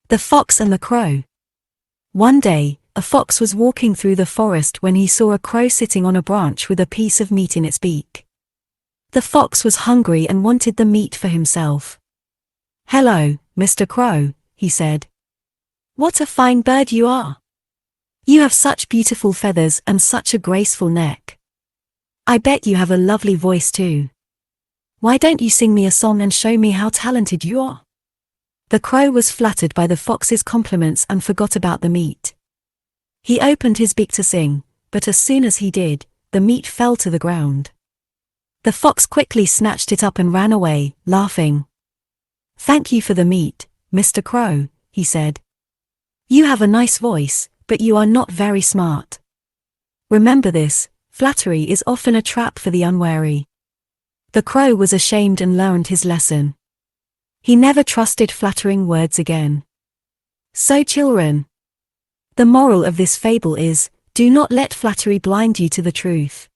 The Fox and the Crow. One day, a fox was walking through the forest when he saw a crow sitting on a branch with a piece of meat in its beak. The fox was hungry and wanted the meat for himself. "Hello, Mr. Crow," he said. "What a fine bird you are. You have such beautiful feathers and such a graceful neck. I bet you have a lovely voice too. Why don't you sing me a song and show me how talented you are?" The crow was flattered by the fox's compliments and forgot about the meat. He opened his beak to sing, but as soon as he did, the meat fell to the ground. The fox quickly snatched it up and ran away, laughing. "Thank you for the meat, Mr. Crow," he said. "You have a nice voice, but you are not very smart. Remember this, flattery is often a trap for the unwary." The crow was ashamed and learned his lesson. He never trusted flattering words again. So children, the moral of this fable is, do not let flattery blind you to the truth.